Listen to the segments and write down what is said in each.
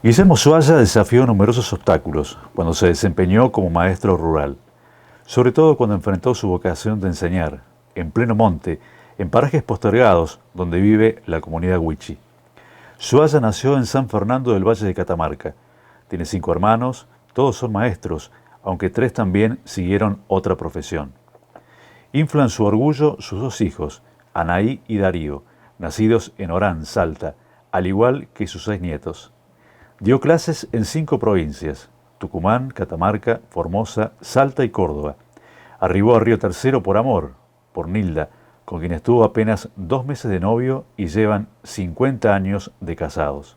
Guillermo Zoalla desafió numerosos obstáculos cuando se desempeñó como maestro rural, sobre todo cuando enfrentó su vocación de enseñar, en pleno monte, en parajes postergados donde vive la comunidad Wichi. Zoalla nació en San Fernando del Valle de Catamarca. Tiene 5 hermanos, todos son maestros, aunque 3 también siguieron otra profesión. Inflan su orgullo sus 2 hijos, Anaí y Darío, nacidos en Orán, Salta, al igual que sus 6 nietos. Dio clases en 5 provincias: Tucumán, Catamarca, Formosa, Salta y Córdoba. Arribó a Río Tercero por amor, por Nilda, con quien estuvo apenas 2 meses de novio y llevan 50 años de casados.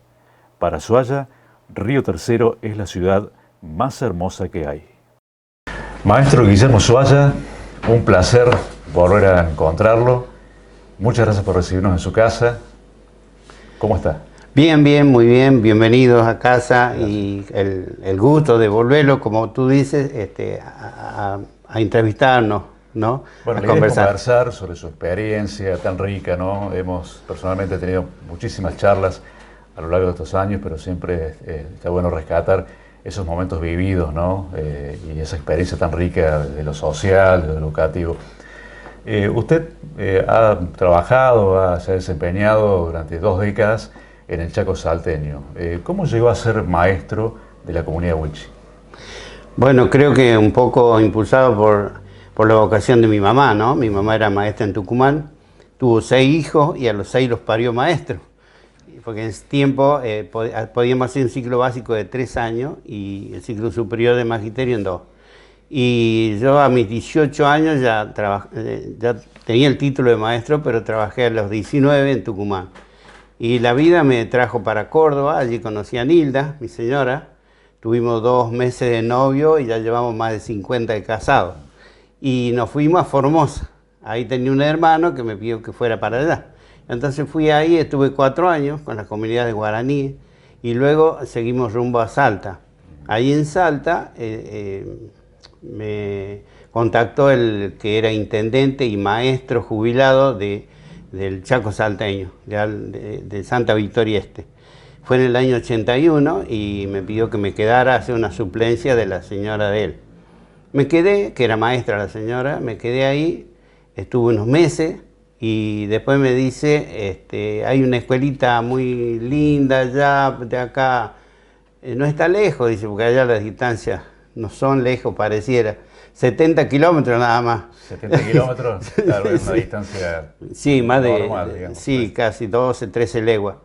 Para Zoalla, Río Tercero es la ciudad más hermosa que hay. Maestro Guillermo Zoalla, un placer volver a encontrarlo. Muchas gracias por recibirnos en su casa. ¿Cómo está? Bien, bien, muy bien. Bienvenidos a casa. Gracias. Y el gusto de volverlo, como tú dices, a entrevistarnos, ¿no? Bueno, a conversar sobre su experiencia tan rica, ¿no? Hemos personalmente tenido muchísimas charlas a lo largo de estos años, pero siempre está bueno rescatar esos momentos vividos, ¿no? Y esa experiencia tan rica de lo social, de lo educativo. Usted ha trabajado, se ha desempeñado durante 2 décadas en el Chaco salteño. ¿Cómo llegó a ser maestro de la comunidad Wichi? Bueno, creo que un poco impulsado por la vocación de mi mamá, ¿no? Mi mamá era maestra en Tucumán, tuvo 6 hijos y a los 6 los parió maestros. Porque en ese tiempo podíamos hacer un ciclo básico de 3 años y el ciclo superior de magisterio en 2. Y yo a mis 18 años ya tenía el título de maestro, pero trabajé a los 19 en Tucumán. Y la vida me trajo para Córdoba, allí conocí a Nilda, mi señora. Tuvimos 2 meses de novio y ya llevamos más de 50 de casados. Y nos fuimos a Formosa. Ahí tenía un hermano que me pidió que fuera para allá. Entonces fui ahí, estuve 4 años con las comunidades guaraníes y luego seguimos rumbo a Salta. Ahí en Salta me contactó el que era intendente y maestro jubilado del Chaco salteño, de Santa Victoria Este. Fue en el año 81 y me pidió que me quedara a hacer una suplencia de la señora de él. Me quedé, que era maestra la señora, me quedé ahí, estuve unos meses y después me dice, hay una escuelita muy linda allá, de acá, no está lejos, dice, porque allá las distancias no son lejos, pareciera. 70 kilómetros nada más. 70 kilómetros, claro, es una distancia sí, más normal, digamos. Sí, casi 12, 13 leguas.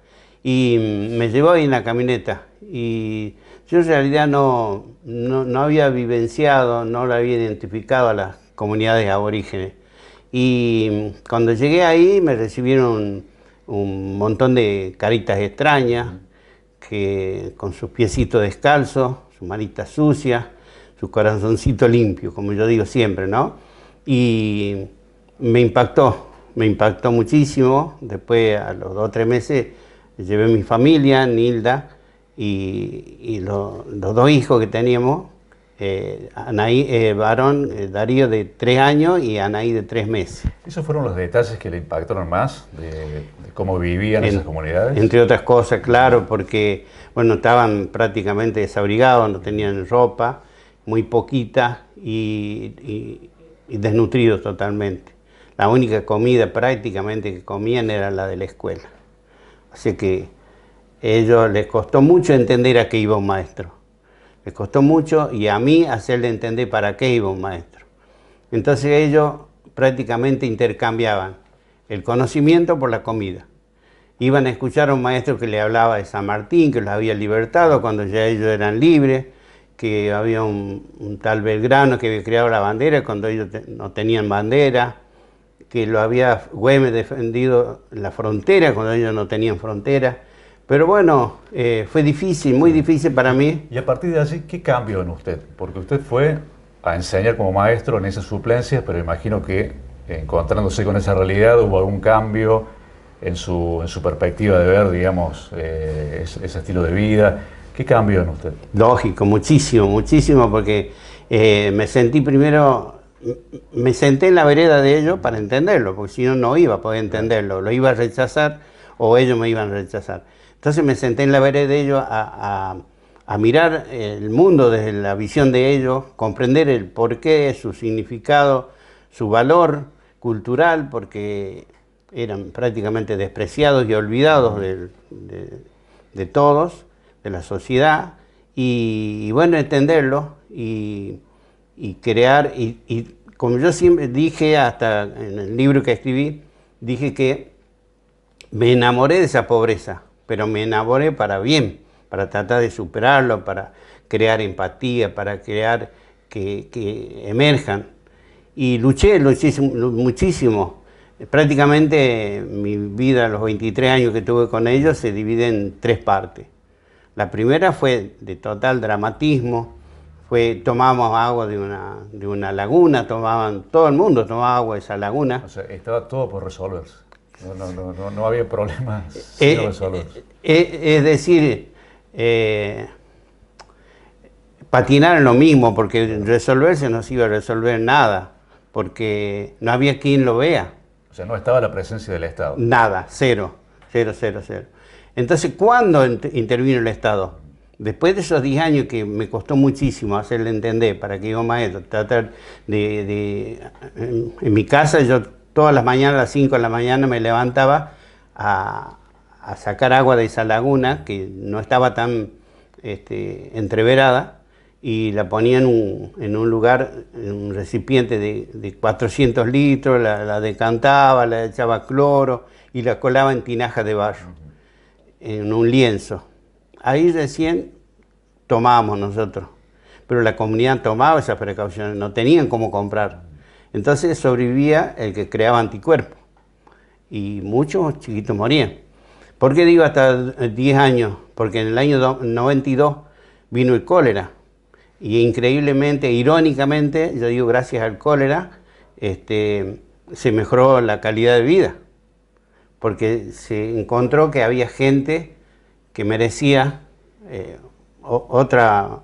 Y me llevó ahí en la camioneta. Y yo en realidad no había vivenciado, no lo había identificado a las comunidades aborígenes. Y cuando llegué ahí me recibieron un montón de caritas extrañas, que con sus piecitos descalzos, sus manitas sucias, su corazoncito limpio, como yo digo siempre, ¿no? Y me impactó muchísimo. Después, a los 2 o 3 meses, llevé mi familia, Nilda, y los 2 hijos que teníamos, Anaí, varón, Darío de 3 años y Anaí de 3 meses. ¿Esos fueron los detalles que le impactaron más de cómo vivían esas comunidades? Entre otras cosas, claro, porque bueno, estaban prácticamente desabrigados, no tenían ropa, muy poquita y desnutridos totalmente. La única comida prácticamente que comían era la de la escuela. Así que a ellos les costó mucho entender a qué iba un maestro. Les costó mucho y a mí hacerle entender para qué iba un maestro. Entonces ellos prácticamente intercambiaban el conocimiento por la comida. Iban a escuchar a un maestro que le hablaba de San Martín, que los había libertado cuando ya ellos eran libres, que había un tal Belgrano que había creado la bandera cuando ellos no tenían bandera, que lo había Güemes defendido la frontera cuando ellos no tenían frontera. Pero bueno, fue difícil, muy difícil para mí. Y a partir de allí, ¿qué cambió en usted? Porque usted fue a enseñar como maestro en esas suplencias, pero imagino que encontrándose con esa realidad hubo algún cambio en su perspectiva de ver, digamos, ese estilo de vida. ¿Qué cambió en usted? Lógico, muchísimo, muchísimo, porque me senté en la vereda de ellos para entenderlo, porque si no, no iba a poder entenderlo, lo iba a rechazar o ellos me iban a rechazar. Entonces me senté en la vereda de ellos a mirar el mundo desde la visión de ellos, comprender el porqué, su significado, su valor cultural, porque eran prácticamente despreciados y olvidados de todos, de la sociedad, y bueno, entenderlo y crear, y como yo siempre dije, hasta en el libro que escribí, dije que me enamoré de esa pobreza, pero me enamoré para bien, para tratar de superarlo, para crear empatía, para crear que emerjan. Y luché muchísimo. Prácticamente mi vida, los 23 años que tuve con ellos, se divide en 3 partes. La primera fue de total dramatismo, tomábamos agua de una laguna, todo el mundo tomaba agua de esa laguna. O sea, estaba todo por resolverse. No había problemas sin resolverse. Es decir, patinar en lo mismo, porque resolverse no se iba a resolver nada, porque no había quien lo vea. O sea, no estaba la presencia del Estado. Nada, cero. Entonces, ¿cuándo intervino el Estado? Después de esos 10 años que me costó muchísimo hacerle entender para que yo maestro, tratar en mi casa yo todas las mañanas a las 5 de la mañana me levantaba a sacar agua de esa laguna que no estaba tan entreverada, y la ponía en un lugar, en un recipiente de 400 litros, la decantaba, la echaba cloro y la colaba en tinajas de barro, en un lienzo. Ahí recién tomábamos nosotros, pero la comunidad tomaba esas precauciones, no tenían cómo comprar. Entonces sobrevivía el que creaba anticuerpos y muchos chiquitos morían. ¿Por qué digo hasta 10 años? Porque en el año 92 vino el cólera y increíblemente, irónicamente, yo digo gracias al cólera, se mejoró la calidad de vida, porque se encontró que había gente que merecía otra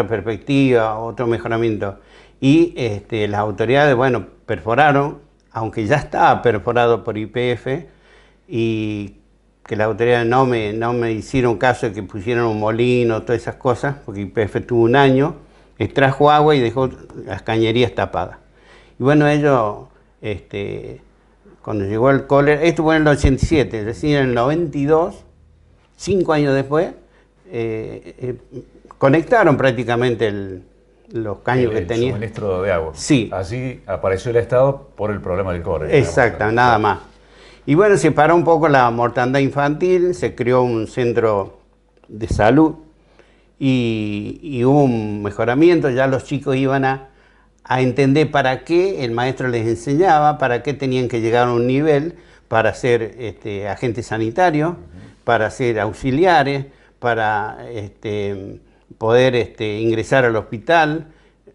perspectiva, otro mejoramiento. Y las autoridades, bueno, perforaron, aunque ya estaba perforado por YPF, y que las autoridades no me hicieron caso de que pusieran un molino, todas esas cosas, porque YPF tuvo un año, extrajo agua y dejó las cañerías tapadas. Y bueno, ellos, cuando llegó el cólera, esto fue en el 87, recién en el 92, 5 años después, conectaron prácticamente los caños que tenía. El suministro de agua. Sí. Así apareció el Estado por el problema del cólera. Exacto, nada más. Y bueno, se paró un poco la mortandad infantil, se creó un centro de salud y hubo un mejoramiento, ya los chicos iban a entender para qué el maestro les enseñaba, para qué tenían que llegar a un nivel para ser agentes sanitarios, para ser auxiliares, para poder ingresar al hospital,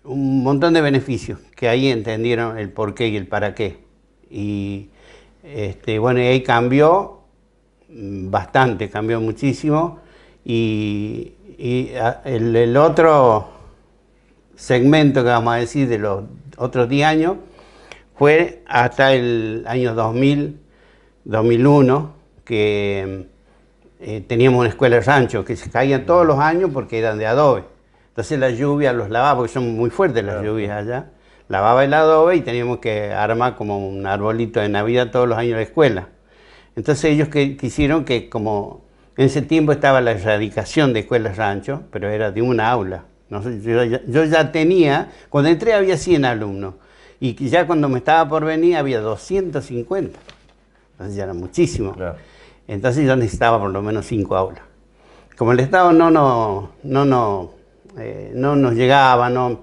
un montón de beneficios que ahí entendieron el por qué y el para qué. Y bueno, y ahí cambió bastante, cambió muchísimo, y el otro segmento que vamos a decir de los otros 10 años fue hasta el año 2000, 2001, que teníamos una escuela de rancho que se caían todos los años porque eran de adobe. Entonces la lluvia los lavaba, porque son muy fuertes las lluvias allá. Lavaba el adobe y teníamos que armar como un arbolito de Navidad todos los años en la escuela. Entonces ellos quisieron que, como en ese tiempo estaba la erradicación de escuelas rancho, pero era de una aula. No sé, yo ya tenía, cuando entré había 100 alumnos, y ya cuando me estaba por venir había 250. Entonces ya era muchísimo. Claro. Entonces yo necesitaba por lo menos 5 aulas. Como el Estado no nos llegaba, no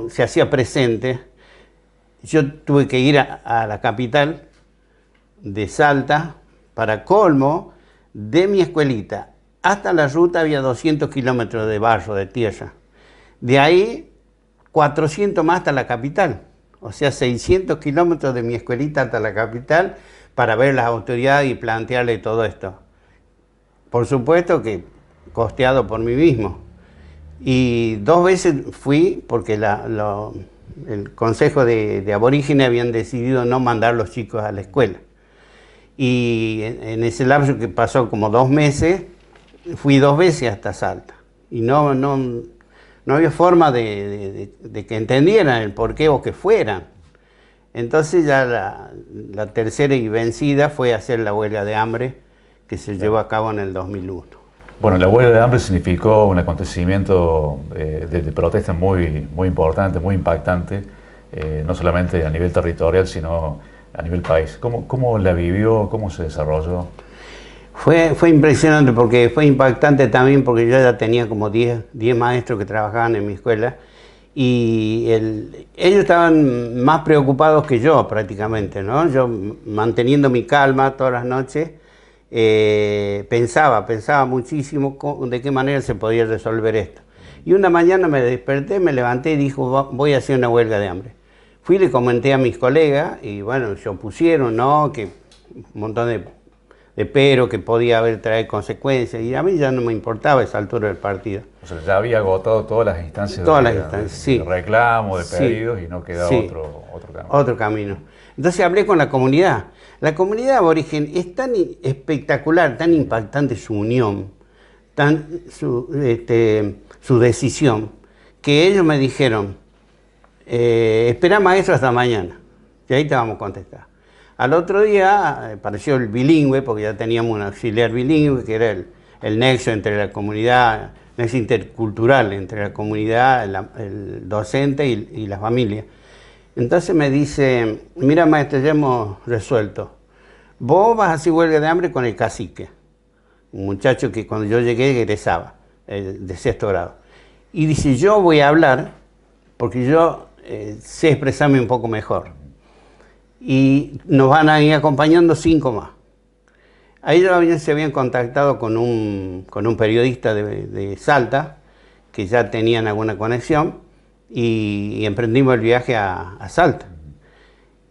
se hacía presente, yo tuve que ir a la capital de Salta, para colmo, de mi escuelita hasta la ruta había 200 kilómetros de barro, de tierra. De ahí 400 más hasta la capital, o sea 600 kilómetros de mi escuelita hasta la capital para ver las autoridades y plantearle todo esto. Por supuesto que costeado por mí mismo. Y 2 veces fui porque el Consejo de Aborígenes habían decidido no mandar los chicos a la escuela. Y en ese lapso que pasó como 2 meses, fui 2 veces hasta Salta. Y no había forma de que entendieran el porqué o que fueran. Entonces ya la tercera y vencida fue hacer la huelga de hambre que se llevó a cabo en el 2001. Bueno, la huelga de hambre significó un acontecimiento de protesta muy, muy importante, muy impactante, no solamente a nivel territorial, sino a nivel país. ¿Cómo la vivió? ¿Cómo se desarrolló? Fue impresionante porque fue impactante también porque yo ya tenía como 10 maestros que trabajaban en mi escuela y ellos estaban más preocupados que yo prácticamente, ¿no? Yo manteniendo mi calma todas las noches, pensaba muchísimo de qué manera se podía resolver esto. Y una mañana me desperté, me levanté y dije, voy a hacer una huelga de hambre. Fui y le comenté a mis colegas y bueno, se opusieron, ¿no? Que un montón de pero que podía traer consecuencias y a mí ya no me importaba esa altura del partido. O sea, ya había agotado todas las instancias, Sí. de reclamo, de pedidos, Sí. y no quedaba Sí. otro camino. Otro camino. Entonces hablé con la comunidad. La comunidad aborigen es tan espectacular, tan impactante su unión, su decisión, que ellos me dijeron, espera maestro hasta mañana, y ahí te vamos a contestar. Al otro día apareció el bilingüe, porque ya teníamos un auxiliar bilingüe, que era el nexo entre la comunidad, nexo intercultural entre la comunidad, el docente y la familia. Entonces me dice, mira maestro, ya hemos resuelto. Vos vas a hacer huelga de hambre con el cacique, un muchacho que cuando yo llegué egresaba, de 6º grado. Y dice, yo voy a hablar, porque yo sé expresarme un poco mejor. Y nos van a ir acompañando 5 más. Ahí se habían contactado con un periodista de Salta, que ya tenían alguna conexión, y emprendimos el viaje a Salta.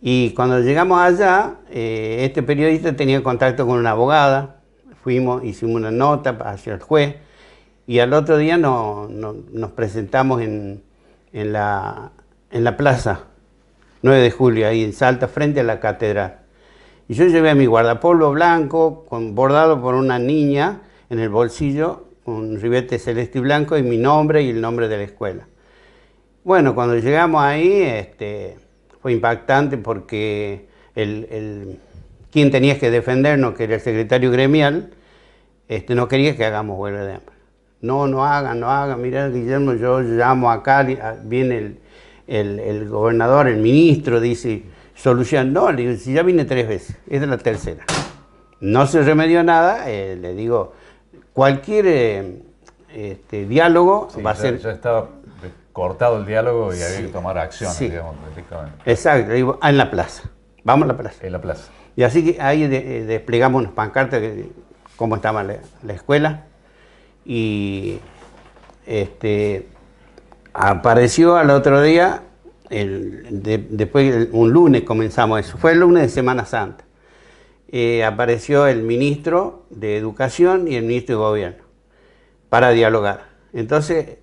Y cuando llegamos allá, este periodista tenía contacto con una abogada, hicimos una nota hacia el juez, y al otro día nos presentamos en la plaza 9 de julio, ahí en Salta, frente a la catedral. Y yo llevé a mi guardapolvo blanco, bordado por una niña en el bolsillo, un ribete celeste y blanco, y mi nombre y el nombre de la escuela. Bueno, cuando llegamos ahí, fue impactante porque quien tenía que defendernos, que era el secretario gremial, no quería que hagamos huelga de hambre. No hagan, mirá Guillermo, yo llamo acá, viene el gobernador, el ministro, dice, solución. No, le digo, si ya vine 3 veces, esta es la tercera. No se remedió nada, le digo, cualquier diálogo Sí, va a ser... Ya estaba cortado el diálogo y había Sí. que tomar acciones, Sí. digamos, directamente. Exacto, le digo, en la plaza, vamos a la plaza. En la plaza. Y así que ahí desplegamos unas pancartas de cómo estaba la escuela y apareció al otro día, después un lunes comenzamos eso, fue el lunes de Semana Santa. Apareció el ministro de Educación y el ministro de Gobierno para dialogar. Entonces,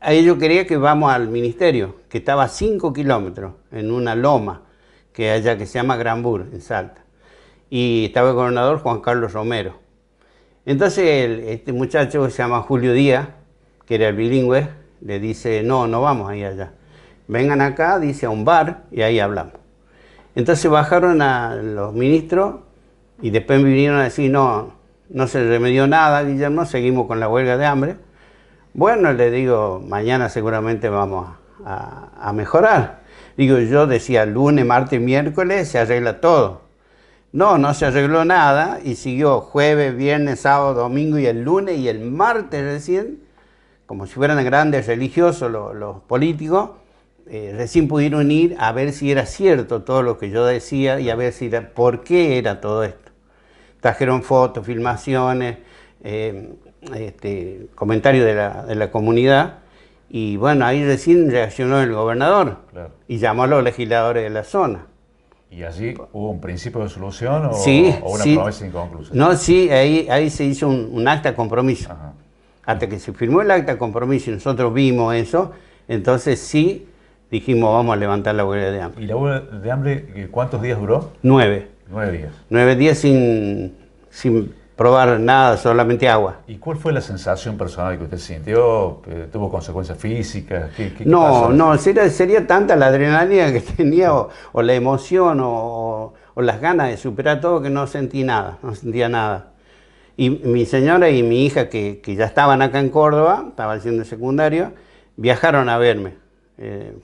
ahí yo quería que vamos al ministerio, que estaba a 5 kilómetros en una loma que hay allá que se llama Granbur, en Salta. Y estaba el gobernador Juan Carlos Romero. Entonces este muchacho que se llama Julio Díaz, que era el bilingüe, le dice, no vamos a ir allá. Vengan acá, dice, a un bar y ahí hablamos. Entonces bajaron a los ministros y después vinieron a decir, no se remedió nada, Guillermo, seguimos con la huelga de hambre. Bueno, le digo, mañana seguramente vamos a mejorar. Digo, yo decía, lunes, martes, miércoles se arregla todo. No se arregló nada y siguió jueves, viernes, sábado, domingo y el lunes y el martes recién, como si fueran grandes religiosos los políticos, recién pudieron ir a ver si era cierto todo lo que yo decía y a ver por qué era todo esto. Trajeron fotos, filmaciones, comentarios de la comunidad y bueno, ahí recién reaccionó el gobernador. Claro. Y llamó a los legisladores de la zona. ¿Y allí hubo un principio de solución o, Sí, o una sí. promesa inconclusa? No, sí, ahí se hizo un acta de compromiso. Ajá. Hasta que se firmó el acta de compromiso y nosotros vimos eso, entonces sí dijimos vamos a levantar la huelga de hambre. ¿Y la huelga de hambre cuántos días duró? 9. 9 días. 9 días sin probar nada, solamente agua. ¿Y cuál fue la sensación personal que usted sintió? ¿Tuvo consecuencias físicas? ¿Qué No, pasó? no, sería tanta la adrenalina que tenía o la emoción o las ganas de superar todo que no sentí nada, no sentía nada. Y mi señora y mi hija, que ya estaban acá en Córdoba, estaba haciendo el secundario, viajaron a verme.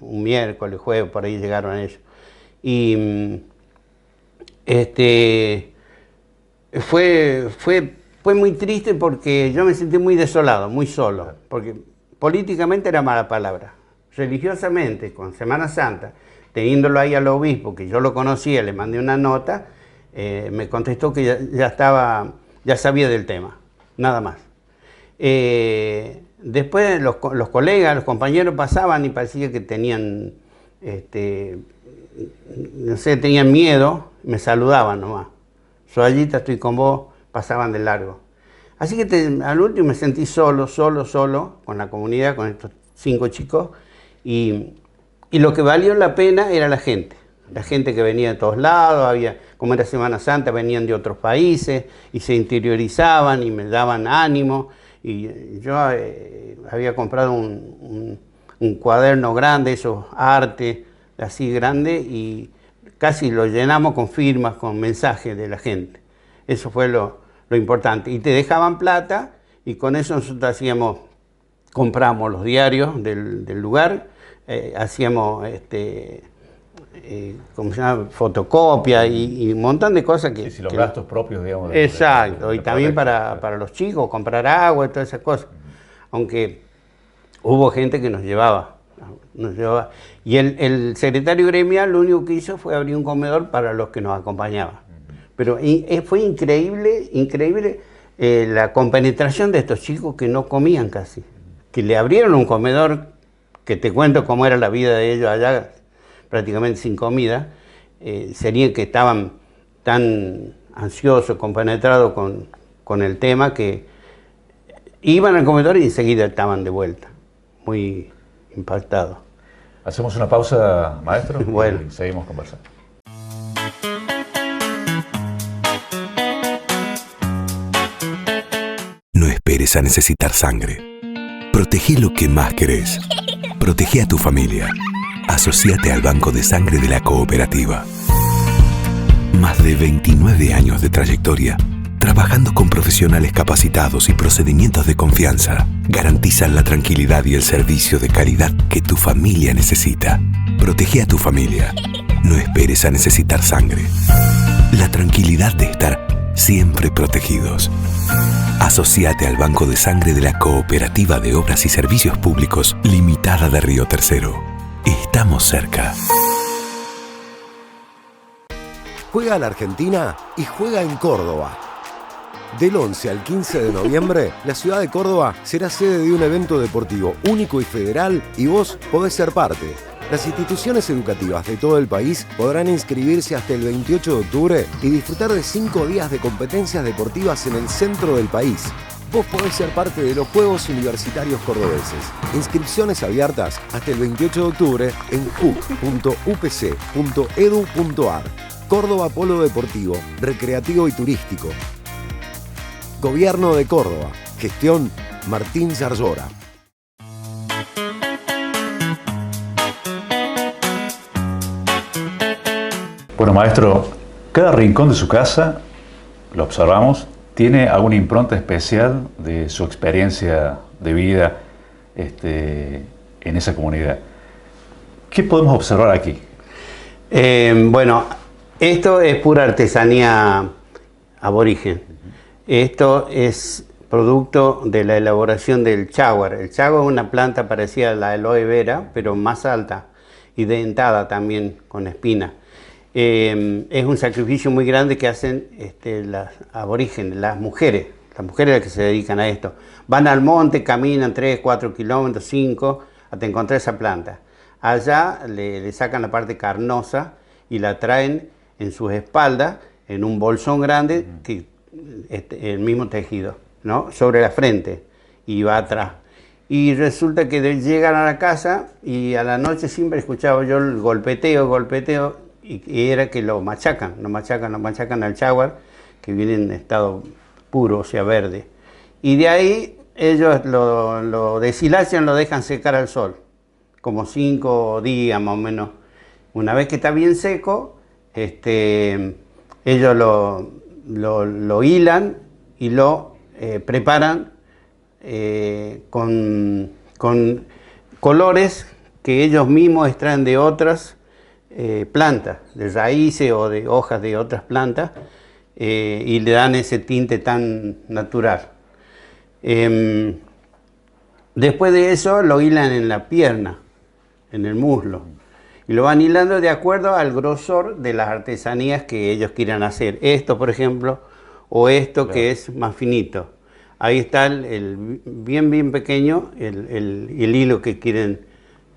Un miércoles, jueves, por ahí llegaron ellos. Y fue muy triste porque yo me sentí muy desolado, muy solo, porque políticamente era mala palabra. Religiosamente, con Semana Santa, teniéndolo ahí al obispo, que yo lo conocía, le mandé una nota, me contestó que ya sabía del tema, nada más. Después los colegas, los compañeros pasaban y parecía que tenían, no sé, tenían miedo, me saludaban nomás. Soyita, estoy con vos, pasaban de largo. Así que al último me sentí solo, con la comunidad, con estos 5 chicos, y lo que valió la pena era la gente que venía de todos lados, como era Semana Santa, venían de otros países, y se interiorizaban y me daban ánimo, y yo había comprado un cuaderno grande, esos arte, así grande, y casi lo llenamos con firmas, con mensajes de la gente. Eso fue lo importante. Y te dejaban plata y con eso nosotros compramos los diarios del lugar, hacíamos ¿cómo se llama? Fotocopia y un montón de cosas que... Sí, los gastos propios, digamos. Exacto, y también para los chicos, comprar agua y todas esas cosas. Aunque hubo gente que nos llevaba. Y el secretario gremial lo único que hizo fue abrir un comedor para los que nos acompañaban. Pero fue increíble la compenetración de estos chicos que no comían casi. Que le abrieron un comedor, que te cuento cómo era la vida de ellos allá, prácticamente sin comida. Sería que estaban tan ansiosos, compenetrados con el tema, que iban al comedor y enseguida estaban de vuelta. Muy impactado. Hacemos una pausa, maestro, Bueno. Y seguimos conversando. No esperes a necesitar sangre. Protegé lo que más querés. Protegé a tu familia. Asociate al Banco de Sangre de la Cooperativa. Más de 29 años de trayectoria, trabajando con profesionales capacitados y procedimientos de confianza, garantizan la tranquilidad y el servicio de calidad que tu familia necesita. Protege a tu familia. No esperes a necesitar sangre. La tranquilidad de estar siempre protegidos. Asociate al Banco de Sangre de la Cooperativa de Obras y Servicios Públicos Limitada de Río Tercero. Estamos cerca. Juega a la Argentina y juega en Córdoba. Del 11 al 15 de noviembre, la ciudad de Córdoba será sede de un evento deportivo único y federal y vos podés ser parte. Las instituciones educativas de todo el país podrán inscribirse hasta el 28 de octubre y disfrutar de 5 días de competencias deportivas en el centro del país. Vos podés ser parte de los Juegos Universitarios Cordobeses. Inscripciones abiertas hasta el 28 de octubre en juc.upc.edu.ar. Córdoba Polo Deportivo, Recreativo y Turístico. Gobierno de Córdoba. Gestión Martín Zarzora. Bueno, maestro, cada rincón de su casa, lo observamos, tiene alguna impronta especial de su experiencia de vida en esa comunidad. ¿Qué podemos observar aquí? Bueno, esto es pura artesanía aborigen. Esto es producto de la elaboración del cháguar. El cháguar es una planta parecida a la aloe vera, pero más alta y dentada también, con espina. Es un sacrificio muy grande que hacen las aborígenes, las mujeres las que se dedican a esto. Van al monte, caminan 3, 4 kilómetros, 5, hasta encontrar esa planta. Allá le sacan la parte carnosa y la traen en sus espaldas, en un bolsón grande, el mismo tejido, ¿no? Sobre la frente, y va atrás. Y resulta que llegan a la casa y a la noche siempre escuchaba yo el golpeteo, y era que lo machacan al cháguar, que viene en estado puro, o sea, verde. Y de ahí ellos lo deshilachan, lo dejan secar al sol, como 5 días más o menos. Una vez que está bien seco, ellos lo hilan y lo preparan con colores que ellos mismos extraen de otras plantas, de raíces o de hojas de otras plantas, y le dan ese tinte tan natural. Después de eso lo hilan en la pierna, en el muslo, y lo van hilando de acuerdo al grosor de las artesanías que ellos quieran hacer. Esto, por ejemplo, o esto, claro, que es más finito. Ahí está el bien pequeño, el hilo que quieren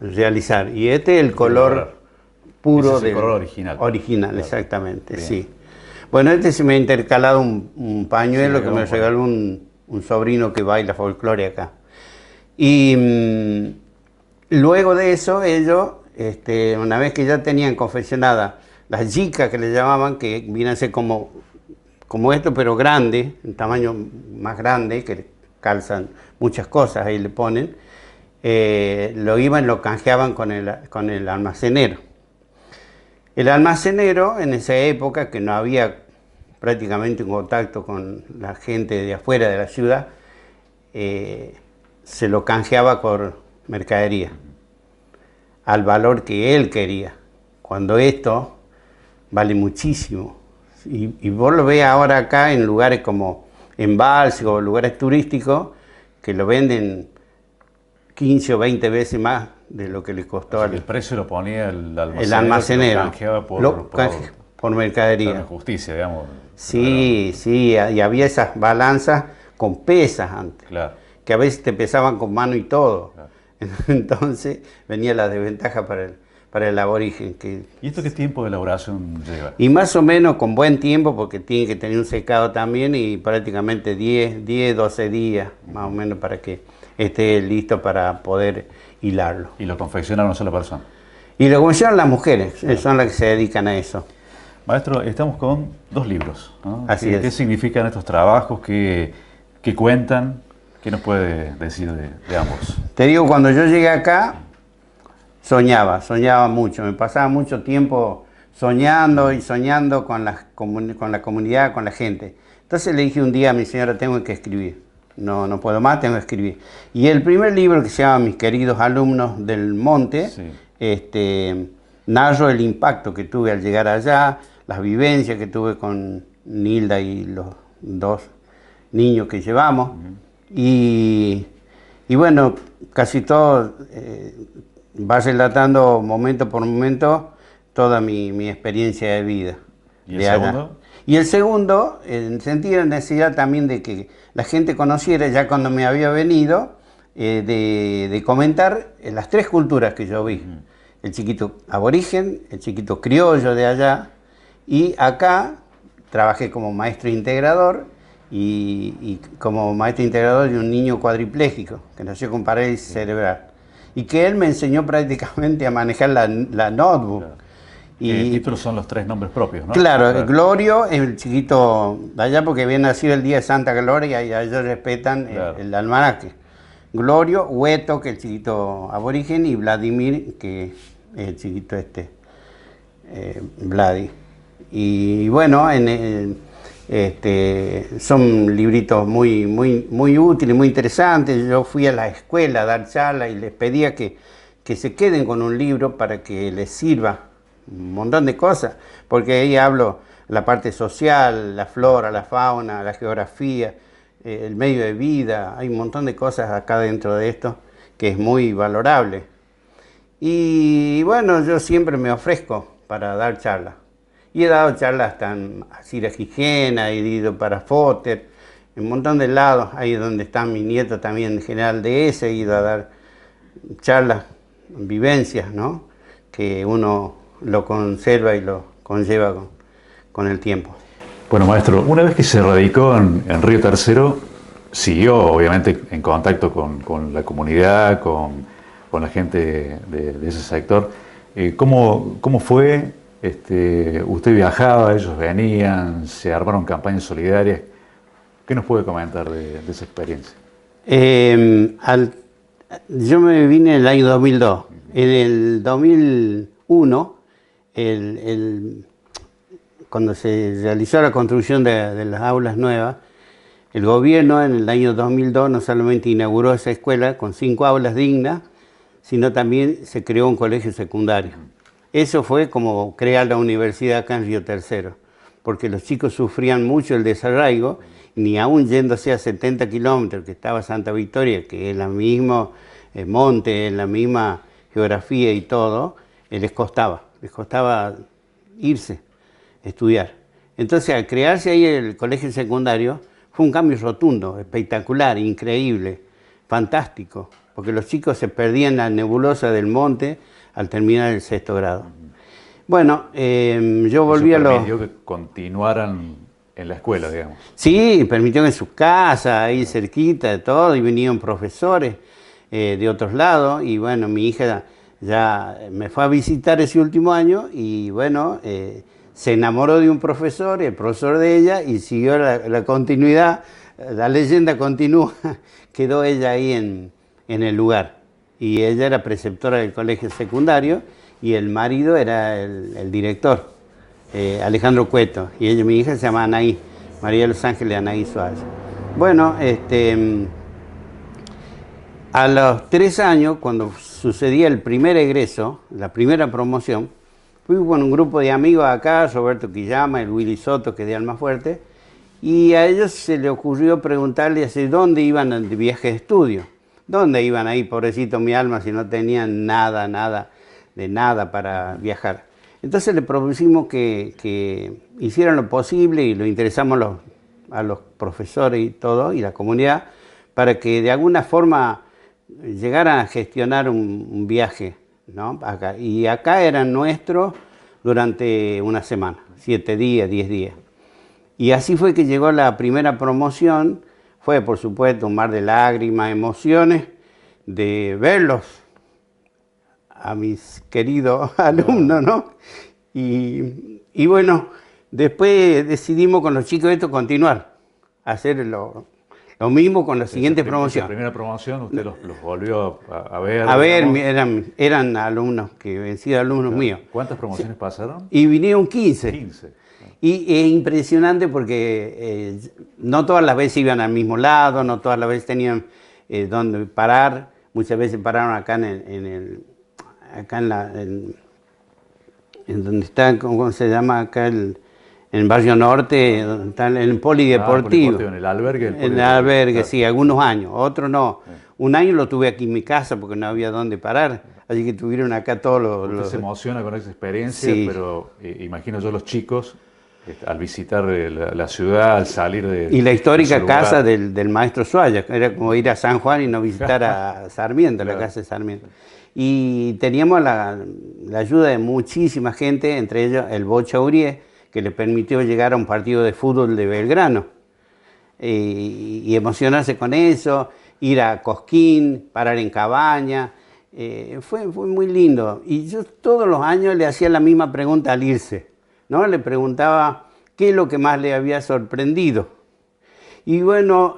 realizar. Y este es el color puro. Ese es el color original. Original, claro, exactamente, bien, sí. Bueno, se me ha intercalado un pañuelo, sí, que me regaló un sobrino que baila folclore acá. Y luego de eso, ellos, una vez que ya tenían confeccionadas las yicas, que le llamaban, que vienen a ser como esto, pero grande, en tamaño más grande, que calzan muchas cosas, ahí le ponen, lo canjeaban con el almacenero. El almacenero, en esa época, que no había prácticamente un contacto con la gente de afuera de la ciudad, se lo canjeaba por mercadería, al valor que él quería, cuando esto vale muchísimo. Y vos lo ves ahora acá en lugares como embalses o lugares turísticos que lo venden 15 o 20 veces más de lo que le costó. El precio lo ponía el almacenero. Lo canjeaba por mercadería. Por justicia, digamos. Sí, sí, y había esas balanzas con pesas antes, claro, que a veces te pesaban con mano y todo. Claro. Entonces venía la desventaja para el aborigen. ¿Y esto qué tiempo de elaboración lleva? Y más o menos con buen tiempo, porque tiene que tener un secado también, y prácticamente 10, 12 días más o menos para que esté listo para poder hilarlo. ¿Y lo confecciona una sola persona? Y lo confeccionan las mujeres, claro, son las que se dedican a eso. Maestro, estamos con 2 libros, ¿no? Así es. ¿Qué significan estos trabajos? ¿Qué cuentan? ¿Qué nos puede decir de ambos? Te digo, cuando yo llegué acá, soñaba mucho, me pasaba mucho tiempo soñando y soñando con la comunidad, con la gente. Entonces le dije un día a mi señora, tengo que escribir, no puedo más, tengo que escribir. Y el primer libro, que se llama Mis queridos alumnos del monte, sí, narro el impacto que tuve al llegar allá, las vivencias que tuve con Nilda y los 2 niños que llevamos. Y bueno, casi todo va relatando momento por momento toda mi experiencia de vida. ¿Y el segundo? Y el segundo, en sentido de necesidad también de que la gente conociera, ya cuando me había venido, de comentar las 3 culturas que yo vi. El chiquito aborigen, el chiquito criollo de allá, y acá trabajé como maestro integrador, y como maestro integrador de un niño cuadripléjico que nació con parálisis cerebral, y que él me enseñó prácticamente a manejar la notebook. Claro. Y el título son los 3 nombres propios, ¿no? Claro, claro. Glorio es el chiquito de allá porque había nacido el día de Santa Gloria y ellos respetan, claro, el almanaque. Glorio, Hueto, que es el chiquito aborigen, y Vladimir, que es el chiquito Vladi. Y bueno, son libritos muy útiles, muy interesantes. Yo fui a la escuela a dar charlas y les pedía que se queden con un libro para que les sirva un montón de cosas, porque ahí hablo la parte social, la flora, la fauna, la geografía, el medio de vida. Hay un montón de cosas acá dentro de esto que es muy valorable. Y bueno, yo siempre me ofrezco para dar charlas. Y he dado charlas hasta en Cira Gigena, he ido para Foter, en un montón de lados, ahí donde están mis nietos también, General DS, he ido a dar charlas, vivencias, ¿no? Que uno lo conserva y lo conlleva con el tiempo. Bueno, maestro, una vez que se radicó en Río Tercero, siguió obviamente en contacto con la comunidad, con la gente de ese sector. ¿Cómo fue Usted viajaba, ellos venían, se armaron campañas solidarias. ¿Qué nos puede comentar de esa experiencia? Yo me vine en el año 2002. En el 2001, cuando se realizó la construcción de las aulas nuevas, el gobierno en el año 2002 no solamente inauguró esa escuela con 5 aulas dignas, sino también se creó un colegio secundario. Eso fue como crear la universidad acá en Río Tercero, porque los chicos sufrían mucho el desarraigo, ni aún yéndose a 70 kilómetros, que estaba Santa Victoria, que es el mismo monte, la misma geografía y todo, les costaba irse, estudiar. Entonces, al crearse ahí el colegio secundario, fue un cambio rotundo, espectacular, increíble, fantástico, porque los chicos se perdían en la nebulosa del monte al terminar el 6º grado. Bueno, yo volví a los... permitió que continuaran en la escuela, digamos. Sí, permitió en su casa, ahí cerquita de todo, y venían profesores de otros lados, y bueno, mi hija ya me fue a visitar ese último año, y bueno, se enamoró de un profesor, el profesor de ella, y siguió la continuidad, la leyenda continúa, quedó ella ahí en el lugar. Y ella era preceptora del colegio secundario, y el marido era el director, Alejandro Cueto, y ella, mi hija, se llama Anaí, María de los Ángeles Anaí Suárez. Bueno, a los 3 años, cuando sucedía el primer egreso, la primera promoción, fui con un grupo de amigos acá, Roberto Quillama, el Willy Soto, que es de Almafuerte, y a ellos se les ocurrió preguntarle hacia dónde iban de viaje de estudio. ¿Dónde iban ahí, pobrecito mi alma, si no tenían nada para viajar? Entonces le propusimos que hicieran lo posible y lo interesamos a los profesores y todo, y la comunidad, para que de alguna forma llegaran a gestionar un viaje, ¿no? Acá. Y acá eran nuestros durante una semana, 7 días, 10 días. Y así fue que llegó la primera promoción. Fue, por supuesto, un mar de lágrimas, emociones, de verlos a mis queridos alumnos, ¿no? Y bueno, después decidimos con los chicos esto continuar, hacer lo mismo con la siguiente promoción. La primera promoción, usted los volvió a ver. A ver, eran alumnos que habían sido alumnos míos. ¿Cuántas promociones pasaron? Y vinieron 15. 15. Y es impresionante porque no todas las veces iban al mismo lado, no todas las veces tenían donde parar. Muchas veces pararon acá en donde está, ¿cómo se llama acá? En el barrio norte, donde está el polideportivo. En el albergue. En el albergue, sí, algunos años, otros no. Un año lo tuve aquí en mi casa porque no había dónde parar, así que tuvieron acá todos los... Usted se emociona con esa experiencia, sí. Pero imagino yo los chicos, al visitar la ciudad, al salir de... Y la histórica casa del maestro Suárez, era como ir a San Juan y no visitar a Sarmiento, la casa de Sarmiento. Y teníamos la ayuda de muchísima gente, entre ellos el Bocha Urié, que le permitió llegar a un partido de fútbol de Belgrano. Y emocionarse con eso, ir a Cosquín, parar en Cabaña. Fue muy lindo. Y yo todos los años le hacía la misma pregunta al irse, ¿no? Le preguntaba qué es lo que más le había sorprendido. Y bueno,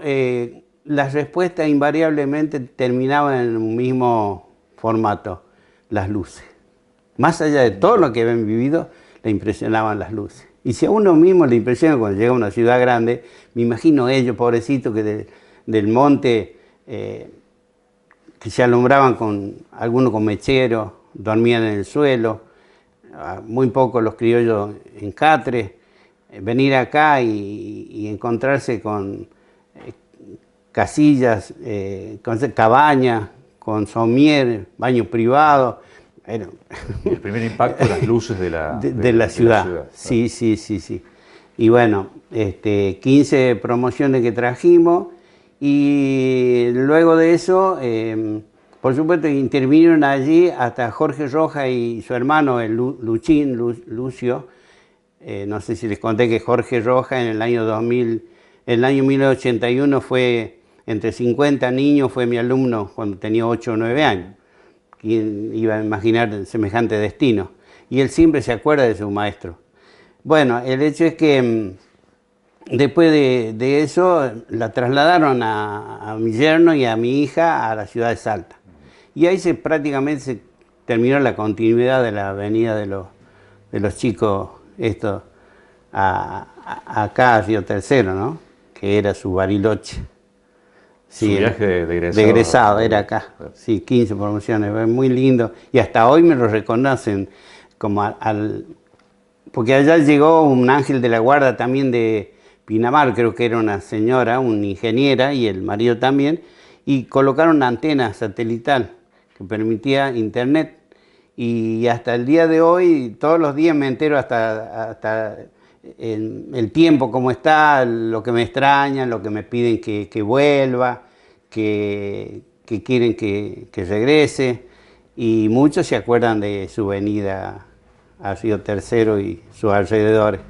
las respuestas invariablemente terminaban en un mismo formato, las luces. Más allá de todo lo que habían vivido, le impresionaban las luces. Y si a uno mismo le impresiona cuando llega a una ciudad grande, me imagino ellos, pobrecitos, que del monte, que se alumbraban algunos con mechero, dormían en el suelo, muy pocos los criollos en catre, venir acá y encontrarse con casillas, con cabañas, con somier, baños privados. El primer impacto, las luces de la ciudad. Sí. Y bueno, 15 promociones que trajimos, y luego de eso, por supuesto, intervinieron allí hasta Jorge Rojas y su hermano, el Lucio. No sé si les conté que Jorge Rojas en el año 1981 fue, entre 50 niños, fue mi alumno cuando tenía 8 o 9 años. ¿Quién iba a imaginar semejante destino? y él siempre se acuerda de su maestro. Bueno, el hecho es que después de eso la trasladaron a mi yerno y a mi hija a la ciudad de Salta. Y ahí prácticamente se terminó la continuidad de la avenida de los chicos, acá a Río Tercero, ¿no? Que era su Bariloche. Sí, su viaje de egresado. De egresado, era acá. Sí, 15 promociones, muy lindo. Y hasta hoy me lo reconocen como porque allá llegó un ángel de la guarda también de Pinamar, creo que era una señora, una ingeniera, y el marido también, y colocaron una antena satelital que permitía internet. Y hasta el día de hoy, todos los días me entero hasta el tiempo, cómo está, lo que me extrañan, lo que me piden que vuelva, que quieren que regrese. Y muchos se acuerdan de su venida a Río Tercero y sus alrededores.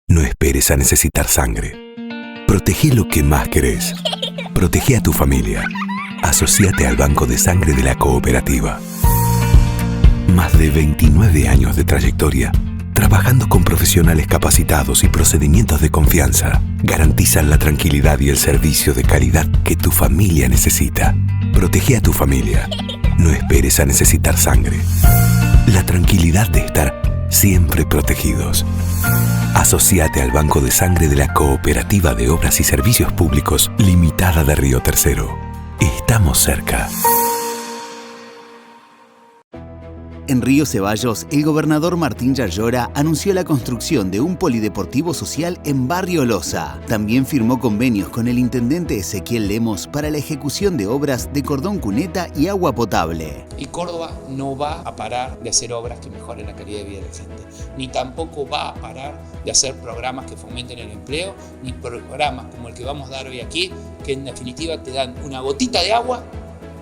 No esperes a necesitar sangre. Protegé lo que más querés. Protegé a tu familia. Asociate al Banco de Sangre de la Cooperativa. Más de 29 años de trayectoria, trabajando con profesionales capacitados y procedimientos de confianza, garantizan la tranquilidad y el servicio de calidad que tu familia necesita. Protege a tu familia. No esperes a necesitar sangre. La tranquilidad de estar siempre protegidos. Asociate al Banco de Sangre de la Cooperativa de Obras y Servicios Públicos Limitada de Río Tercero. Estamos cerca. En Río Ceballos, el gobernador Martín Yarlora anunció la construcción de un polideportivo social en Barrio Loza. También firmó convenios con el intendente Ezequiel Lemos para la ejecución de obras de cordón cuneta y agua potable. Y Córdoba no va a parar de hacer obras que mejoren la calidad de vida de la gente, ni tampoco va a parar de hacer programas que fomenten el empleo, ni programas como el que vamos a dar hoy aquí, que en definitiva te dan una gotita de agua,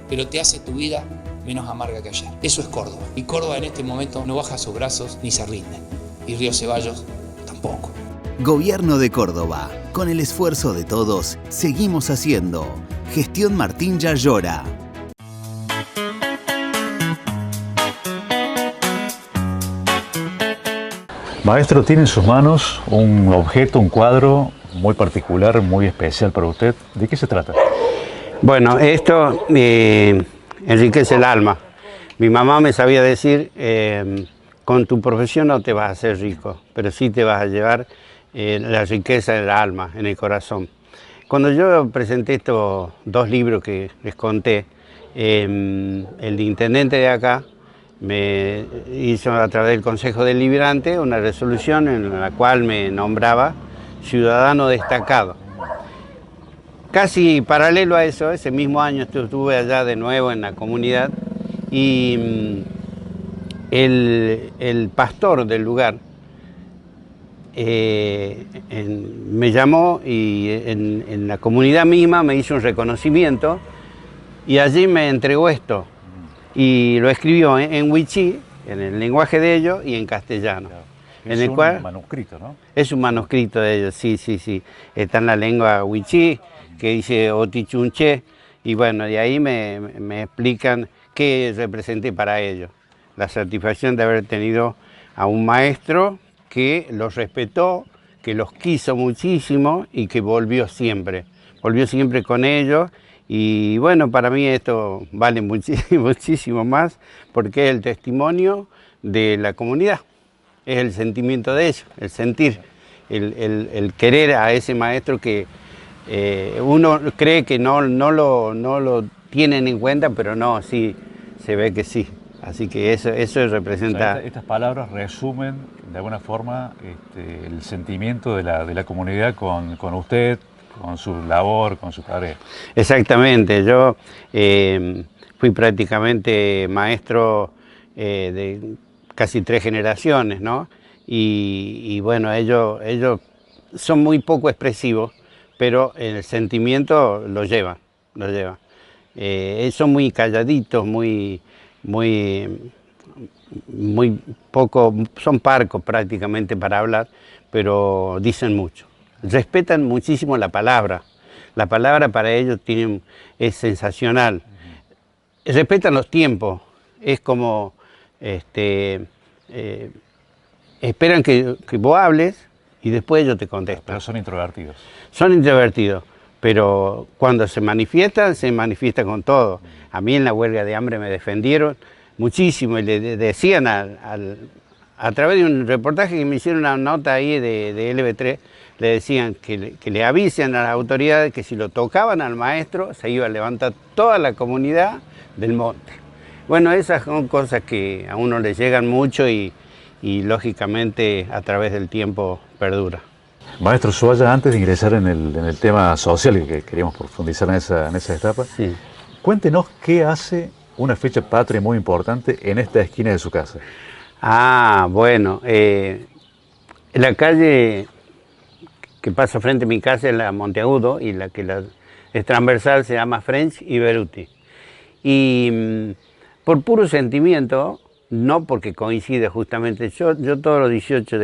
pero te hace tu vida menos amarga que ayer. Eso es Córdoba. Y Córdoba en este momento no baja sus brazos ni se rinde. Y Río Ceballos tampoco. Gobierno de Córdoba. Con el esfuerzo de todos, seguimos haciendo. Gestión Martín Yarlora. Maestro, tiene en sus manos un objeto, un cuadro muy particular, muy especial para usted. ¿De qué se trata? Bueno, esto enriquece el alma. Mi mamá me sabía decir, con tu profesión no te vas a hacer rico, pero sí te vas a llevar la riqueza del alma, en el corazón. Cuando yo presenté estos 2 libros que les conté, el intendente de acá me hizo a través del Consejo Deliberante una resolución en la cual me nombraba ciudadano destacado. Casi paralelo a eso, ese mismo año estuve allá de nuevo en la comunidad y el pastor del lugar me llamó y en la comunidad misma me hizo un reconocimiento y allí me entregó esto y lo escribió en wichí, en el lenguaje de ellos, y en castellano. Es un manuscrito, ¿no? Es un manuscrito de ellos, sí. Está en la lengua wichí, que dice Otichunche, y bueno, de ahí me explican qué representé para ellos. La satisfacción de haber tenido a un maestro que los respetó, que los quiso muchísimo y que volvió siempre con ellos. Y bueno, para mí esto vale muchísimo más porque es el testimonio de la comunidad, es el sentimiento de ellos, el sentir, el querer a ese maestro que uno cree que no lo tienen en cuenta, pero no, sí, se ve que sí. Así que eso representa... O sea, estas palabras resumen de alguna forma el sentimiento de la comunidad con usted, con su labor, con su tarea. Exactamente, yo fui prácticamente maestro de casi 3 generaciones, ¿no? Y bueno, ellos son muy poco expresivos, pero el sentimiento lo llevan. Son muy calladitos, muy poco, son parcos prácticamente para hablar, pero dicen mucho. Respetan muchísimo la palabra, La palabra para ellos es sensacional. Respetan los tiempos, es como, esperan que vos hables y después ellos te contestan. Pero son introvertidos. Son introvertidos, pero cuando se manifiesta con todo. A mí en la huelga de hambre me defendieron muchísimo y le decían a través de un reportaje que me hicieron una nota ahí de LB3, le decían que le avisen a las autoridades que si lo tocaban al maestro se iba a levantar toda la comunidad del monte. Bueno, esas son cosas que a uno le llegan mucho y lógicamente a través del tiempo perdura. Maestro Zohaya, antes de ingresar en el tema social, que queríamos profundizar en esa etapa, Sí. cuéntenos qué hace una fecha patria muy importante en esta esquina de su casa. Bueno, la calle que pasa frente a mi casa es la Monteagudo y la que es transversal se llama French y Beruti. Y por puro sentimiento, no porque coincide justamente, yo todos los 18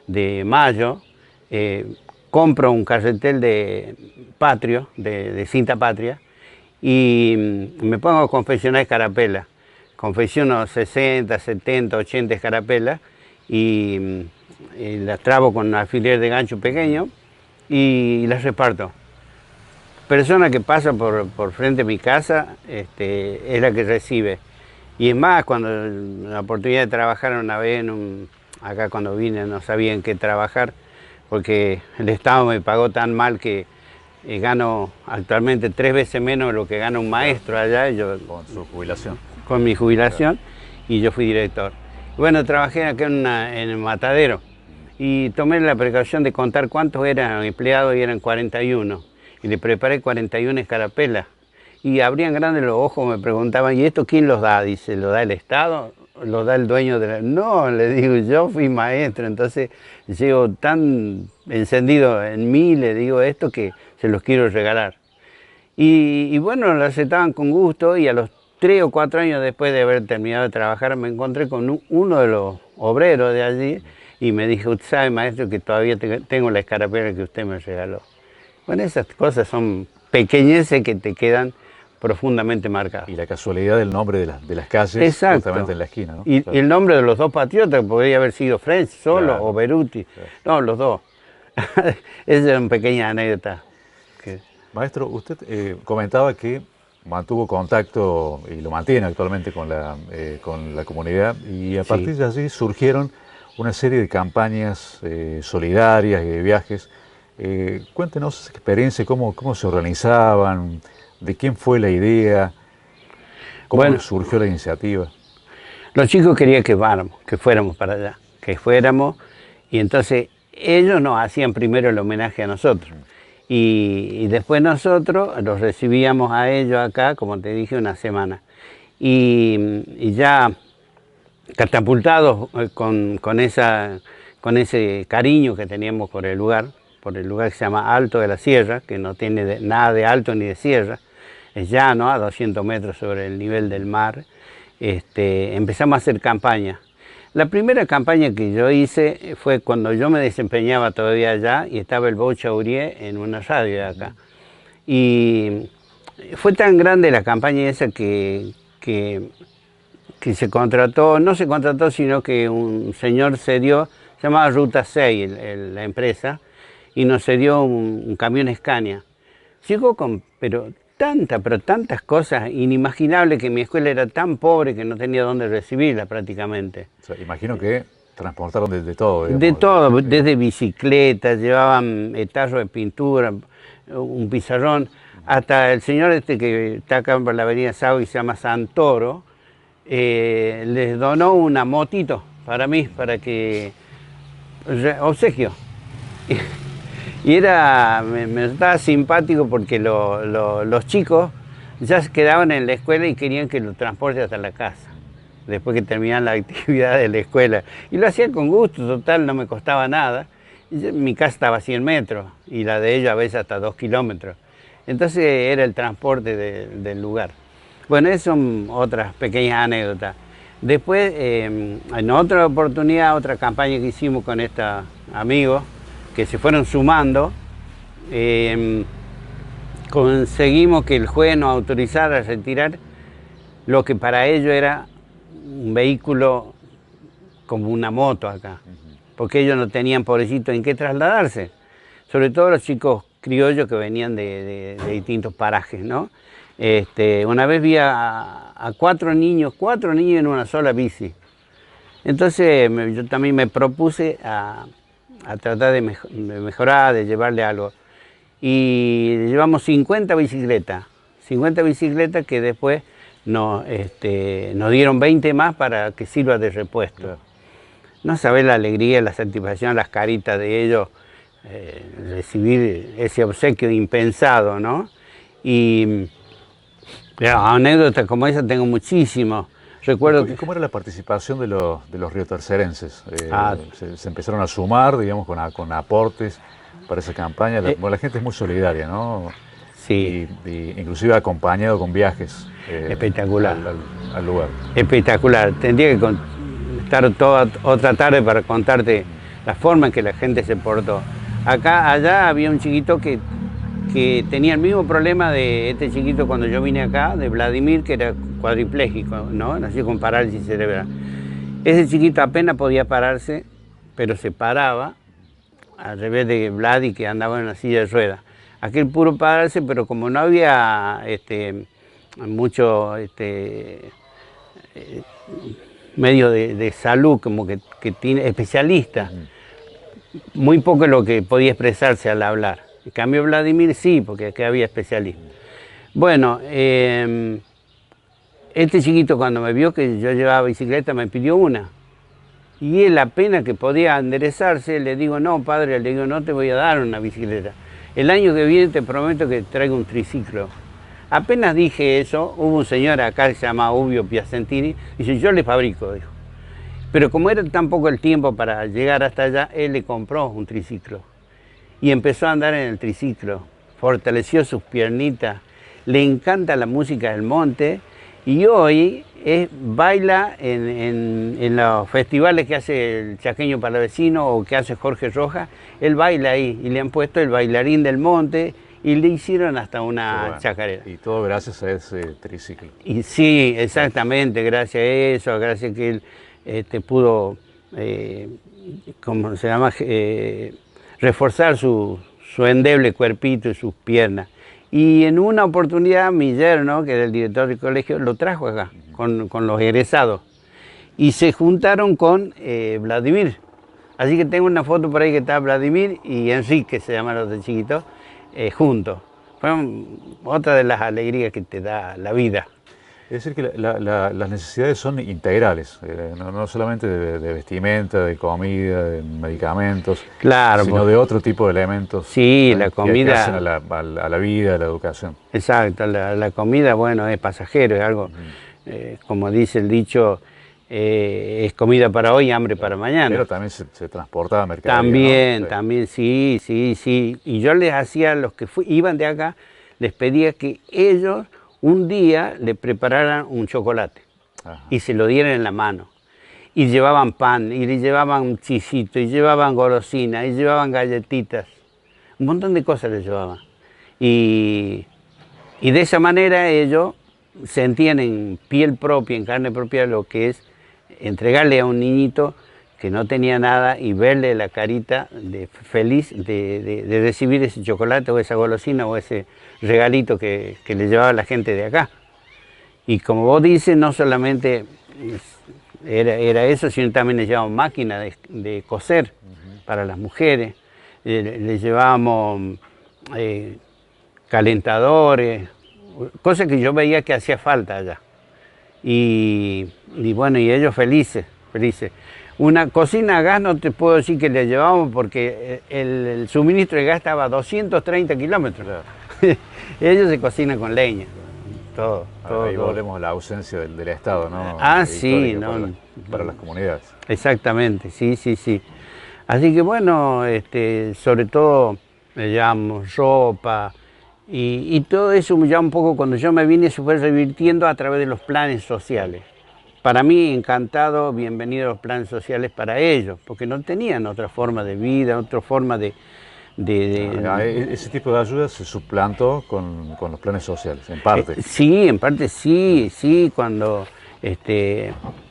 de mayo compro un carretel de patrio, de cinta patria, y me pongo a confeccionar escarapelas. Confecciono 60, 70, 80 escarapelas y las trabo con un alfiler de gancho pequeño y las reparto. Persona que pasa por frente a mi casa es la que recibe. Y es más, cuando la oportunidad de trabajar una vez, acá cuando vine no sabía en qué trabajar, porque el Estado me pagó tan mal que gano actualmente 3 veces menos de lo que gana un maestro allá. Con su jubilación. Con mi jubilación, y yo fui director. Bueno, trabajé acá en el matadero y tomé la precaución de contar cuántos eran empleados y eran 41. Y le preparé 41 escarapelas. Y abrían grandes los ojos, me preguntaban, ¿y esto quién los da? Dice, ¿lo da el Estado? ¿Lo da el dueño de la...? No, le digo, yo fui maestro, entonces llego tan encendido en mí, le digo esto que se los quiero regalar. Y bueno, lo aceptaban con gusto y a los 3 o 4 años después de haber terminado de trabajar me encontré con uno de los obreros de allí y me dijo, usted sabe, maestro, que todavía tengo la escarapela que usted me regaló. Bueno, esas cosas son pequeñeces que te quedan profundamente marcadas. Y la casualidad del nombre de las calles, Exacto. justamente en la esquina, ¿no? Y Claro. el nombre de los dos patriotas, podría haber sido French solo, Claro. o Beruti. Claro. No, los dos. Esa es una pequeña anécdota. Maestro, usted comentaba que mantuvo contacto y lo mantiene actualmente con la comunidad y a Sí. partir de allí surgieron una serie de campañas solidarias y de viajes. Cuéntenos esa experiencia, cómo se organizaban, de quién fue la idea, cómo Bueno. surgió la iniciativa. Los chicos querían que fuéramos para allá, y entonces ellos nos hacían primero el homenaje a nosotros. Y después nosotros los recibíamos a ellos acá, como te dije, una semana. Y ya catapultados con ese cariño que teníamos por el lugar que se llama Alto de la Sierra, que no tiene nada de alto ni de sierra, es llano, a 200 metros sobre el nivel del mar. Empezamos a hacer campaña. La primera campaña que yo hice fue cuando yo me desempeñaba todavía allá y estaba el Beau Chaurier en una radio de acá. Y fue tan grande la campaña esa que se contrató, no se contrató, sino que un señor cedió, se llamaba Ruta 6 la empresa, y nos cedió un camión Scania. Llegó pero tantas cosas inimaginables, que mi escuela era tan pobre que no tenía dónde recibirla prácticamente. O sea, imagino que transportaron de todo. Digamos. De todo, desde bicicletas, llevaban tarros de pintura, un pizarrón, hasta el señor que está acá por la avenida Sao y se llama Santoro, les donó una motito para mí, para que obsequio. Y me estaba simpático porque los chicos ya se quedaban en la escuela y querían que lo transporte hasta la casa, después que terminaban la actividad de la escuela. Y lo hacían con gusto, total, no me costaba nada. Mi casa estaba a 100 metros y la de ellos a veces hasta 2 kilómetros. Entonces era el transporte del lugar. Bueno, esas son otras pequeñas anécdotas. Después, en otra oportunidad, otra campaña que hicimos con estos amigos, que se fueron sumando, conseguimos que el juez nos autorizara a retirar lo que para ellos era un vehículo como una moto acá, porque ellos no tenían, pobrecitos, en qué trasladarse, sobre todo los chicos criollos que venían de distintos parajes, ¿no? Una vez vi a cuatro niños en una sola bici. Entonces yo también me propuse a tratar de mejorar, de llevarle algo. Y llevamos 50 bicicletas que después nos dieron 20 más para que sirva de repuesto. Claro. No sabés la alegría, la satisfacción, las caritas de ellos, recibir ese obsequio impensado, ¿no? Y anécdotas como esa tengo muchísimas. Recuerdo ¿Cómo era la participación de los riotercerenses? Se empezaron a sumar, digamos, con aportes para esa campaña. La gente es muy solidaria, ¿no? Sí. Y inclusive acompañado con viajes. Espectacular. Al lugar. Espectacular. Tendría que estar otra tarde para contarte la forma en que la gente se portó. Allá había un chiquito que tenía el mismo problema de este chiquito cuando yo vine acá, de Vladimir, que era cuadripléjico, ¿no? Nació con parálisis cerebral. Ese chiquito apenas podía pararse, pero se paraba, al revés de Vladi, que andaba en una silla de ruedas. Aquel puro pararse, pero como no había mucho medio de salud, como que tiene especialistas, muy poco lo que podía expresarse al hablar. En cambio Vladimir sí, porque aquí había especialistas. Bueno, este chiquito cuando me vio que yo llevaba bicicleta me pidió una. Y él apenas que podía enderezarse, le digo, no padre, le digo, no te voy a dar una bicicleta. El año que viene te prometo que traigo un triciclo. Apenas dije eso, hubo un señor acá que se llama Ubio Piacentini, dice, yo le fabrico, dijo. Pero como era tan poco el tiempo para llegar hasta allá, él le compró un triciclo. Y empezó a andar en el triciclo, fortaleció sus piernitas, le encanta la música del monte y hoy baila en los festivales que hace el Chaqueño Palavecino o que hace Jorge Rojas, él baila ahí y le han puesto el bailarín del monte y le hicieron hasta una chacarera. Y todo gracias a ese triciclo. Y sí, exactamente, gracias a eso, gracias a que él pudo, ¿cómo se llama?, reforzar su endeble cuerpito y sus piernas. Y en una oportunidad mi yerno, que era el director del colegio, lo trajo acá con los egresados. Y se juntaron con Vladimir. Así que tengo una foto por ahí que está Vladimir y Enrique, se llaman los de chiquitos, juntos. Fueron otra de las alegrías que te da la vida. Es decir, que las necesidades son integrales, no solamente de vestimenta, de comida, de medicamentos, claro, sino de otro tipo de elementos. Sí, la comida. Que hacen a la vida, a la educación. Exacto, la comida, bueno, es pasajero, es algo, como dice el dicho, es comida para hoy, hambre para mañana. Pero también se transporta a mercadería. También, ¿no? también, sí. Y yo les hacía, a los que iban de acá, les pedía que ellos un día le prepararan un chocolate. Ajá. Y se lo dieran en la mano. Y llevaban pan, y le llevaban chisito, y llevaban golosinas, y llevaban galletitas. Un montón de cosas les llevaban. Y de esa manera ellos sentían en piel propia, en carne propia, lo que es entregarle a un niñito que no tenía nada y verle la carita de feliz de recibir ese chocolate o esa golosina o ese regalito que le llevaba la gente de acá. Y como vos dices, no solamente era eso, sino también les llevaban máquinas de coser para las mujeres, les llevábamos calentadores, cosas que yo veía que hacía falta allá. Y bueno, y ellos felices. Una cocina a gas no te puedo decir que le llevamos porque el suministro de gas estaba a 230 kilómetros. Claro. Ellos se cocinan con leña, todo. Ahí volvemos a la ausencia del Estado, ¿no? Sí, para las comunidades. Exactamente, sí. Así que bueno, sobre todo le llevamos ropa y todo eso ya un poco cuando yo me vine se fue revirtiendo a través de los planes sociales. Para mí, encantado, bienvenidos los planes sociales para ellos, porque no tenían otra forma de vida, otra forma de Ese tipo de ayuda se suplantó con los planes sociales, en parte. Sí, en parte sí, cuando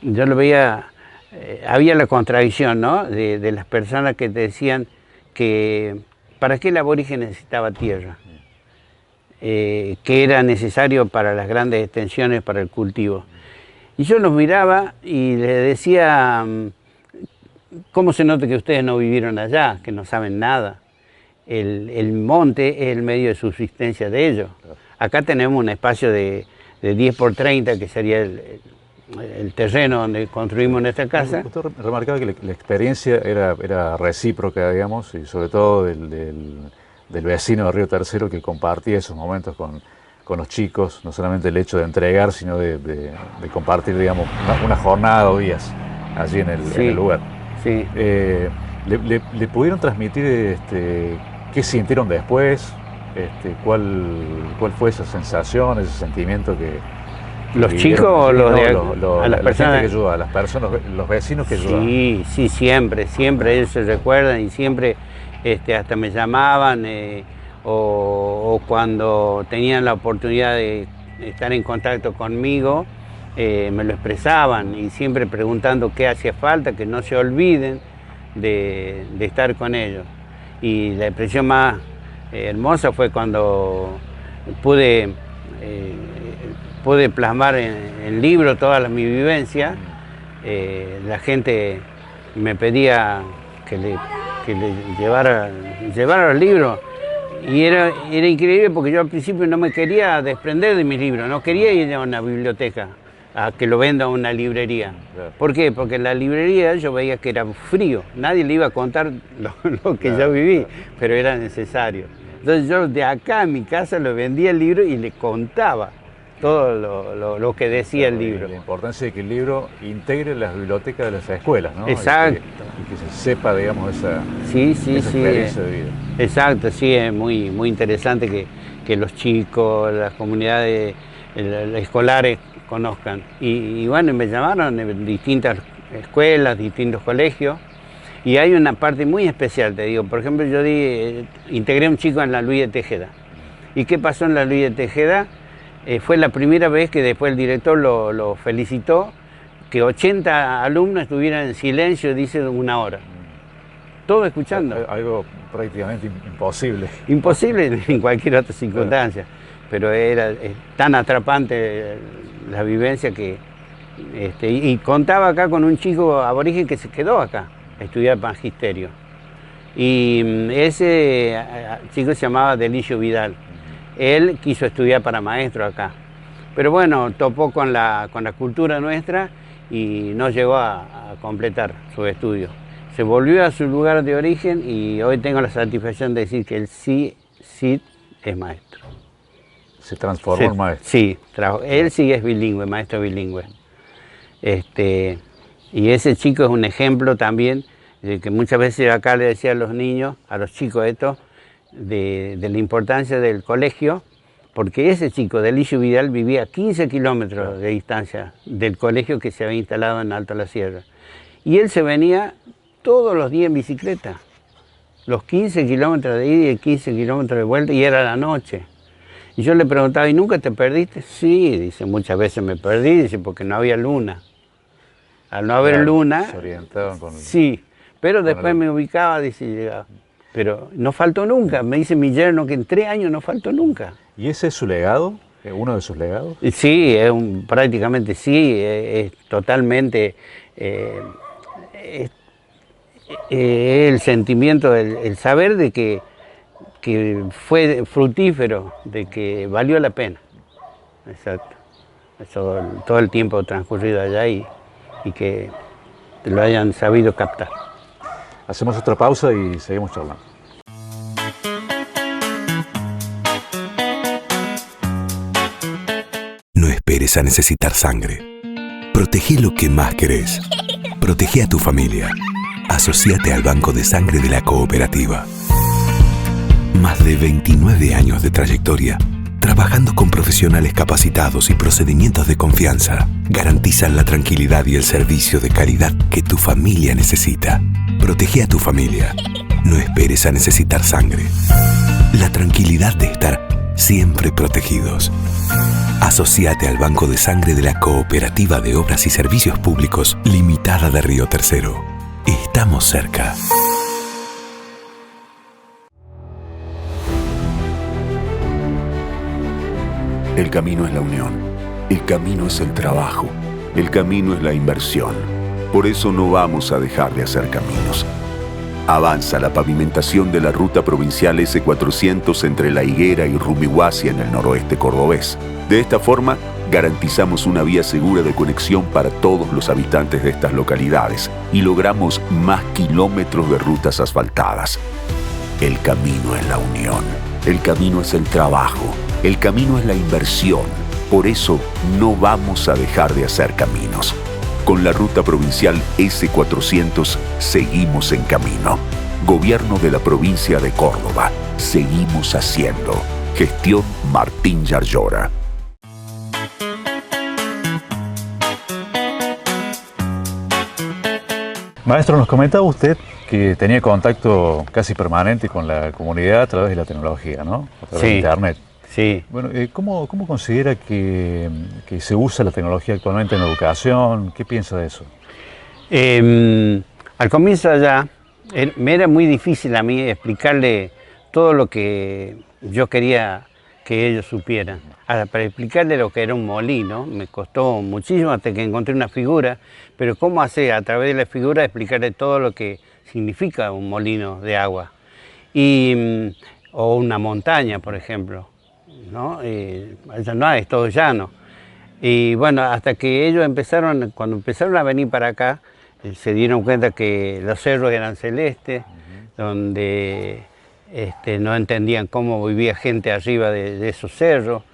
yo lo veía, había la contradicción, ¿no? De las personas que te decían que ¿para qué el aborigen necesitaba tierra? Que era necesario para las grandes extensiones, para el cultivo. Y yo los miraba y les decía, ¿cómo se nota que ustedes no vivieron allá, que no saben nada? El monte es el medio de subsistencia de ellos. Acá tenemos un espacio de 10 por 30, que sería el terreno donde construimos nuestra casa. Usted remarcaba que la experiencia era recíproca, digamos, y sobre todo del vecino de Río Tercero, que compartía esos momentos con los chicos, no solamente el hecho de entregar, sino de compartir, digamos, una jornada o días allí en el lugar. Sí. ¿Le pudieron transmitir qué sintieron después? ¿Cuál fue esa sensación, ese sentimiento que los vivieron? chicos o los a las personas que ayudaban, las personas, los vecinos que ayudaban? Sí, siempre ellos se recuerdan y siempre hasta me llamaban o cuando tenían la oportunidad de estar en contacto conmigo me lo expresaban, y siempre preguntando qué hacía falta, que no se olviden de estar con ellos. Y la expresión más hermosa fue cuando pude plasmar en libro toda mi vivencia. La gente me pedía que le llevara los libros, y era increíble porque yo al principio no me quería desprender de mis libros, no quería ir a una biblioteca a que lo venda a una librería. Claro. ¿Por qué? Porque en la librería yo veía que era frío, nadie le iba a contar lo que yo viví, pero era necesario. Entonces yo de acá en mi casa lo vendía el libro y le contaba todo lo que decía el libro. La importancia de que el libro integre las bibliotecas de las escuelas, ¿no? Exacto. Y que se sepa, digamos, esa experiencia de vida. Exacto, sí, es muy interesante que los chicos, las comunidades escolares conozcan. Y bueno, me llamaron de distintas escuelas, distintos colegios, y hay una parte muy especial, te digo. Por ejemplo, yo integré a un chico en la Luis de Tejeda. ¿Y qué pasó en la Luis de Tejeda? Fue la primera vez que después el director lo felicitó, que 80 alumnos estuvieran en silencio, dice, 1 hora. Todo escuchando. Algo prácticamente imposible. Imposible en cualquier otra circunstancia, pero era tan atrapante la vivencia que... y contaba acá con un chico aborigen que se quedó acá a estudiar magisterio. Y ese chico se llamaba Delicio Vidal. Él quiso estudiar para maestro acá, pero bueno, topó con la cultura nuestra y no llegó a completar su estudio. Se volvió a su lugar de origen y hoy tengo la satisfacción de decir que él sí es maestro. Se transformó en maestro. Sí, él sí es bilingüe, maestro bilingüe. Y ese chico es un ejemplo también, de que muchas veces acá le decía a los niños, a los chicos esto, de la importancia del colegio, porque ese chico, Delicio Vidal, vivía a 15 kilómetros de distancia del colegio que se había instalado en Alto La Sierra. Y él se venía todos los días en bicicleta, los 15 kilómetros de ida y 15 kilómetros de vuelta, y era la noche. Y yo le preguntaba, ¿y nunca te perdiste? Sí, dice, muchas veces me perdí, dice, porque no había luna. Al no haber luna... Se orientaban con... Sí, pero después me ubicaba, dice, y llegaba. Pero no faltó nunca, me dice mi yerno que en 3 años no faltó nunca. ¿Y ese es su legado? ¿Uno de sus legados? Sí, prácticamente sí, es totalmente el sentimiento, el saber de que fue fructífero, de que valió la pena. Exacto. Eso, todo el tiempo transcurrido allá y que lo hayan sabido captar. Hacemos otra pausa y seguimos charlando. No esperes a necesitar sangre. Protegé lo que más querés. Protegé a tu familia. Asociate al Banco de Sangre de la Cooperativa. Más de 29 años de trayectoria, trabajando con profesionales capacitados y procedimientos de confianza, garantizan la tranquilidad y el servicio de calidad que tu familia necesita. Protege a tu familia. No esperes a necesitar sangre. La tranquilidad de estar siempre protegidos. Asociate al Banco de Sangre de la Cooperativa de Obras y Servicios Públicos Limitada de Río Tercero. Estamos cerca. El camino es la unión. El camino es el trabajo. El camino es la inversión. Por eso no vamos a dejar de hacer caminos. Avanza la pavimentación de la ruta provincial S400 entre La Higuera y Rumihuasia en el noroeste cordobés. De esta forma, garantizamos una vía segura de conexión para todos los habitantes de estas localidades y logramos más kilómetros de rutas asfaltadas. El camino es la unión. El camino es el trabajo. El camino es la inversión. Por eso no vamos a dejar de hacer caminos. Con la ruta provincial S400 seguimos en camino. Gobierno de la provincia de Córdoba. Seguimos haciendo. Gestión Martín Yarlora. Maestro, nos comentaba usted que tenía contacto casi permanente con la comunidad a través de la tecnología, ¿no? A través de Internet. Sí. Bueno, ¿cómo considera que se usa la tecnología actualmente en la educación? ¿Qué piensa de eso? Al comienzo allá me era muy difícil a mí explicarle todo lo que yo quería que ellos supieran. Ahora, para explicarle lo que era un molino me costó muchísimo hasta que encontré una figura, pero cómo hacer a través de la figura explicarle todo lo que significa un molino de agua o una montaña, por ejemplo, ¿no? Allá no hay, es todo llano. Y bueno, hasta que ellos cuando empezaron a venir para acá, se dieron cuenta que los cerros eran celestes, donde no entendían cómo vivía gente arriba de esos cerros.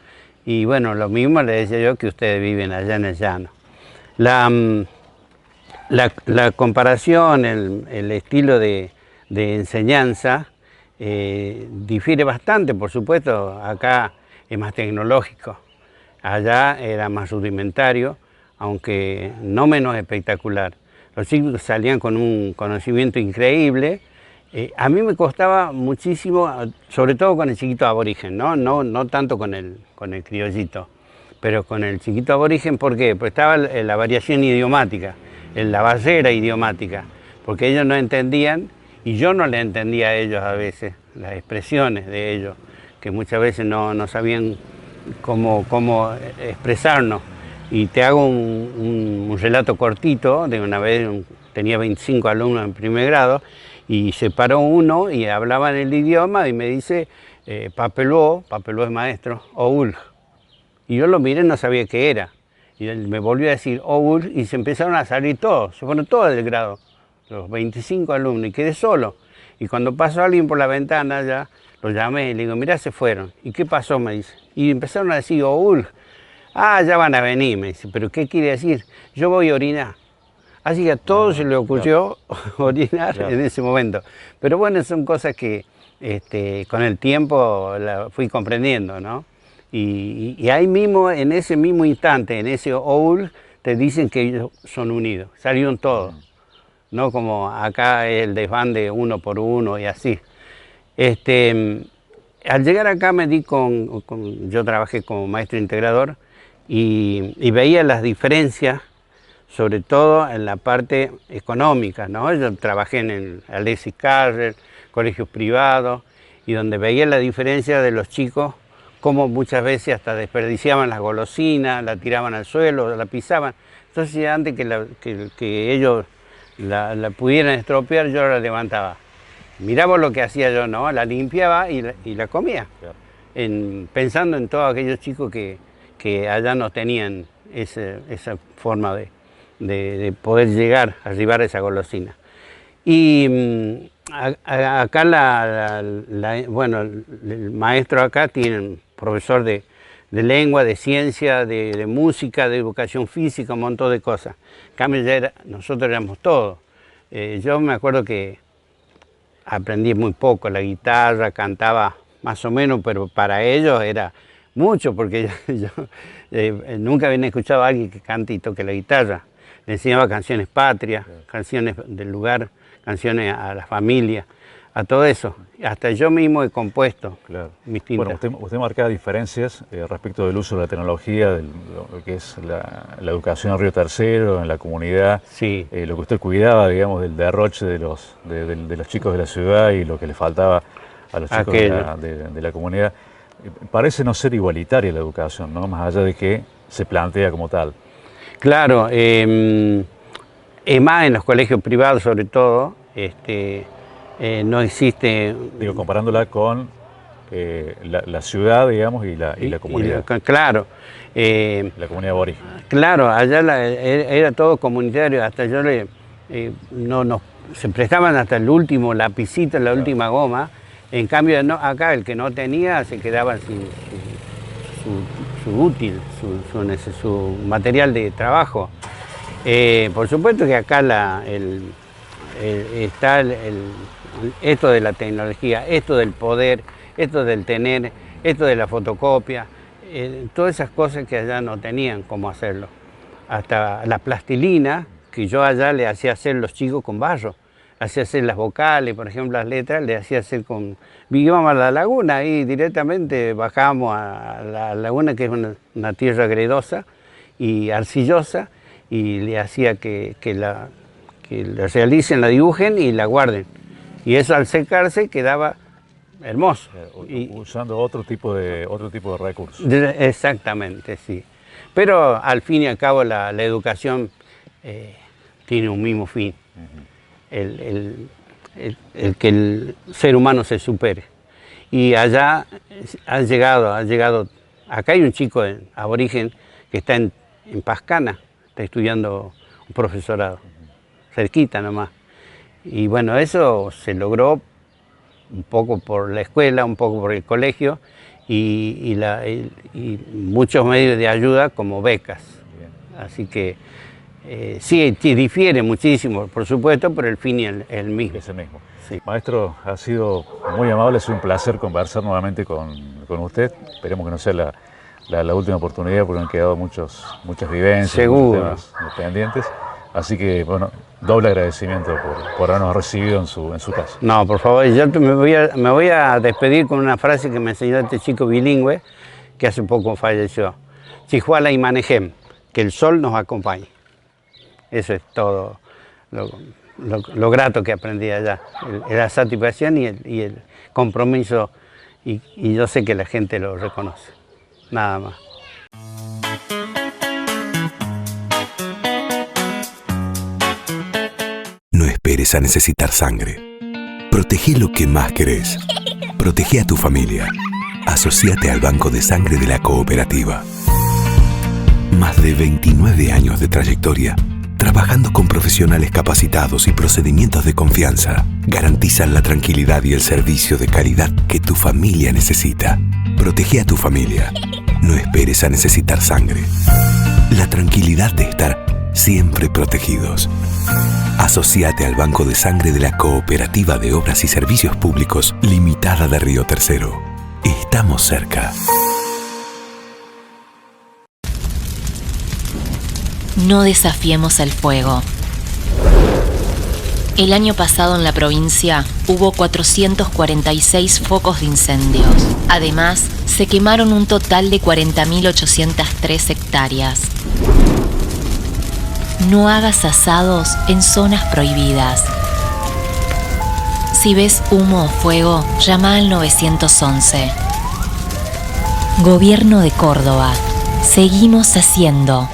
Y bueno, lo mismo les decía yo que ustedes viven allá en el llano. La comparación, el estilo de enseñanza difiere bastante, por supuesto. Acá es más tecnológico, allá era más rudimentario, aunque no menos espectacular. Los chicos salían con un conocimiento increíble. A mí me costaba muchísimo, sobre todo con el chiquito aborigen, no tanto con el criollito, pero con el chiquito aborigen. ¿Por qué? Pues estaba la variación idiomática, la barrera idiomática, porque ellos no entendían y yo no le entendía a ellos a veces, las expresiones de ellos, que muchas veces no sabían cómo expresarnos. Y te hago un relato cortito de una vez, tenía 25 alumnos en primer grado, y se paró uno y hablaba en el idioma y me dice, papeló es maestro, oul. Y yo lo miré, no sabía qué era. Y él me volvió a decir oul y se empezaron a salir todos, se fueron todos del grado, los 25 alumnos, y quedé solo. Y cuando pasó alguien por la ventana ya, lo llamé y le digo, mirá, se fueron. ¿Y qué pasó? Me dice. Y empezaron a decir oul. Ah, ya van a venir, me dice. ¿Pero qué quiere decir? Yo voy a orinar. Así que a todos se le ocurrió orinar en ese momento. Pero bueno, son cosas que con el tiempo la fui comprendiendo, ¿no? Y ahí mismo, en ese mismo instante, en ese OUL, te dicen que ellos son unidos, salieron todos. No como acá el desván de uno por uno y así. Al llegar acá yo trabajé como maestro integrador y veía las diferencias, sobre todo en la parte económica, ¿no? Yo trabajé en el Alexis Carrel, colegios privados, y donde veía la diferencia de los chicos, cómo muchas veces hasta desperdiciaban las golosinas, la tiraban al suelo, la pisaban. Entonces antes que ellos la pudieran estropear, yo la levantaba. Miraba lo que hacía yo, ¿no? La limpiaba y la comía, pensando en todos aquellos chicos que allá no tenían esa forma de poder llegar a arribar a esa golosina. Y acá bueno, el maestro acá tiene un profesor de lengua, de ciencia, de música, de educación física, un montón de cosas. En cambio nosotros éramos todos. Yo me acuerdo que aprendí muy poco la guitarra, cantaba más o menos, pero para ellos era mucho, porque yo nunca había escuchado a alguien que cante y toque la guitarra. Le enseñaba canciones patrias, canciones del lugar, canciones a la familia. a todo eso. Hasta yo mismo he compuesto mis tintas. Bueno, usted marcaba diferencias respecto del uso de la tecnología, de lo que es la educación en Río Tercero, en la comunidad, sí. Lo que usted cuidaba, digamos, del derroche de los chicos de la ciudad y lo que le faltaba a los chicos de la comunidad. Parece no ser igualitaria la educación, ¿no? Más allá de que se plantea como tal. Claro, más en los colegios privados sobre todo, no existe... Digo, comparándola con la ciudad, digamos, y la comunidad. Claro. La comunidad aborigen. Claro, allá era todo comunitario, hasta yo se prestaban hasta el último lapicito, la última goma. En cambio, acá el que no tenía se quedaba sin su útil, su material de trabajo. Por supuesto que acá está esto de la tecnología, esto del poder, esto del tener, esto de la fotocopia, todas esas cosas que allá no tenían cómo hacerlo. Hasta la plastilina, que yo allá le hacía hacer los chicos con barro, hacía hacer las vocales, por ejemplo las letras, le hacía hacer con... Íbamos a la laguna y directamente bajábamos a la laguna, que es una tierra gredosa y arcillosa, y le hacía que la realicen, la dibujen y la guarden. Y eso al secarse quedaba hermoso. Usando otro tipo de recursos. Exactamente, sí. Pero al fin y al cabo la educación tiene un mismo fin. El que el ser humano se supere. Y allá ha llegado, acá hay un chico aborigen que está en Pascana, está estudiando un profesorado, cerquita nomás. Y bueno, eso se logró un poco por la escuela, un poco por el colegio y muchos medios de ayuda como becas. Bien. Así que sí, difiere muchísimo, por supuesto, pero el fin es el mismo. Es el mismo. Sí. Maestro, ha sido muy amable, ha sido un placer conversar nuevamente con usted. Esperemos que no sea la última oportunidad, porque han quedado muchas vivencias, seguro, muchos temas pendientes. Así que, bueno, doble agradecimiento por habernos recibido en su casa. No, por favor, yo me voy a despedir con una frase que me enseñó este chico bilingüe que hace poco falleció. Chihuahua y Manejem, que el sol nos acompañe. Eso es todo lo grato que aprendí allá. La satisfacción y el compromiso, y yo sé que la gente lo reconoce. Nada más. No esperes a necesitar sangre. Protege lo que más querés. Protege a tu familia. Asociate al Banco de Sangre de la Cooperativa. Más de 29 años de trayectoria, trabajando con profesionales capacitados y procedimientos de confianza, garantizan la tranquilidad y el servicio de calidad que tu familia necesita. Protege a tu familia. No esperes a necesitar sangre. La tranquilidad de estar siempre protegidos. Asociate al Banco de Sangre de la Cooperativa de Obras y Servicios Públicos Limitada de Río Tercero. Estamos cerca. No desafiemos el fuego. El año pasado en la provincia hubo 446 focos de incendios. Además, se quemaron un total de 40.803 hectáreas. No hagas asados en zonas prohibidas. Si ves humo o fuego, llama al 911. Gobierno de Córdoba. Seguimos haciendo.